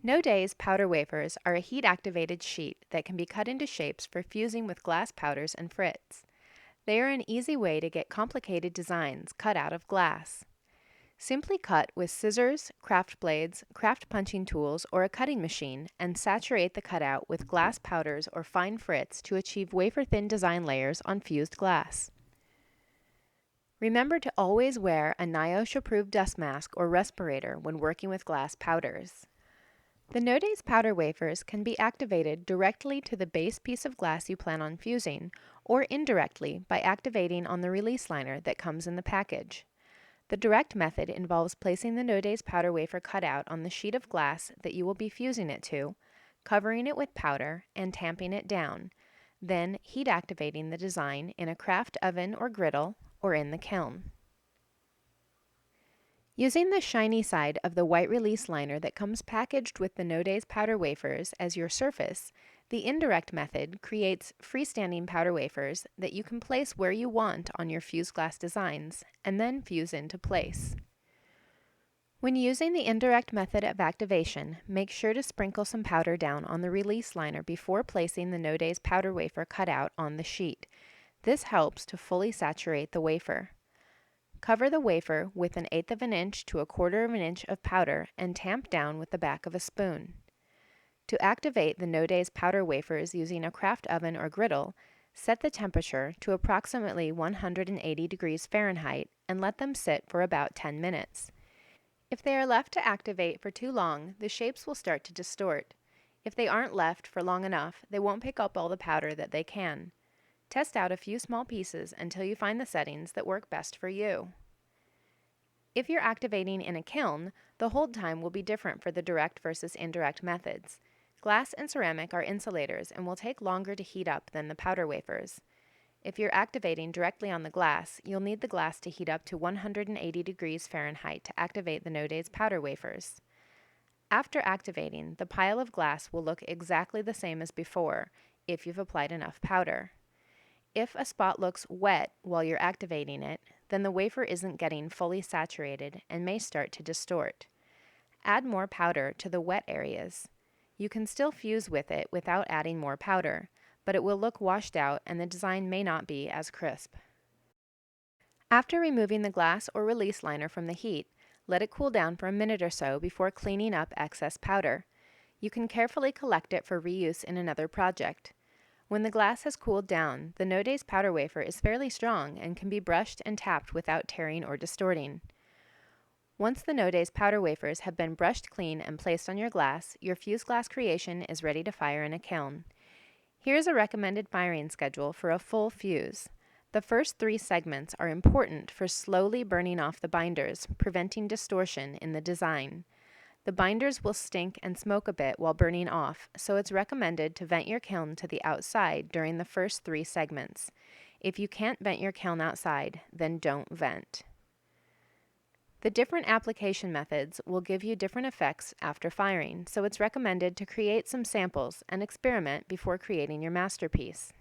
No-days powder wafers are a heat-activated sheet that can be cut into shapes for fusing with glass powders and frits. They are an easy way to get complicated designs cut out of glass. Simply cut with scissors, craft blades, craft punching tools, or a cutting machine and saturate the cutout with glass powders or fine frits to achieve wafer-thin design layers on fused glass. Remember to always wear a NIOSH-approved dust mask or respirator when working with glass powders. The no-days powder wafers can be activated directly to the base piece of glass you plan on fusing, or indirectly by activating on the release liner that comes in the package. The direct method involves placing the no-days powder wafer cutout on the sheet of glass that you will be fusing it to, covering it with powder, and tamping it down, then heat activating the design in a craft oven or griddle, or in the kiln. Using the shiny side of the white release liner that comes packaged with the no-days powder wafers as your surface, the indirect method creates freestanding powder wafers that you can place where you want on your fused glass designs and then fuse into place. When using the indirect method of activation, make sure to sprinkle some powder down on the release liner before placing the no-days powder wafer cutout on the sheet. This helps to fully saturate the wafer. Cover the wafer with 1/8 of an inch to 1/4 of an inch of powder and tamp down with the back of a spoon. To activate the no-days powder wafers using a craft oven or griddle, set the temperature to approximately 180 degrees Fahrenheit and let them sit for about 10 minutes. If they are left to activate for too long, the shapes will start to distort. If they aren't left for long enough, they won't pick up all the powder that they can. Test out a few small pieces until you find the settings that work best for you. If you're activating in a kiln, the hold time will be different for the direct versus indirect methods. Glass and ceramic are insulators and will take longer to heat up than the powder wafers. If you're activating directly on the glass, you'll need the glass to heat up to 180 degrees Fahrenheit to activate the no-days powder wafers. After activating, the pile of glass will look exactly the same as before, if you've applied enough powder. If a spot looks wet while you're activating it, then the wafer isn't getting fully saturated and may start to distort. Add more powder to the wet areas. You can still fuse with it without adding more powder, but it will look washed out and the design may not be as crisp. After removing the glass or release liner from the heat, let it cool down for a minute or so before cleaning up excess powder. You can carefully collect it for reuse in another project. When the glass has cooled down, the no-days powder wafer is fairly strong and can be brushed and tapped without tearing or distorting. Once the no-days powder wafers have been brushed clean and placed on your glass, your fused glass creation is ready to fire in a kiln. Here's a recommended firing schedule for a full fuse. The first 3 segments are important for slowly burning off the binders, preventing distortion in the design. The binders will stink and smoke a bit while burning off, so it's recommended to vent your kiln to the outside during the first 3 segments. If you can't vent your kiln outside, then don't vent. The different application methods will give you different effects after firing, so it's recommended to create some samples and experiment before creating your masterpiece.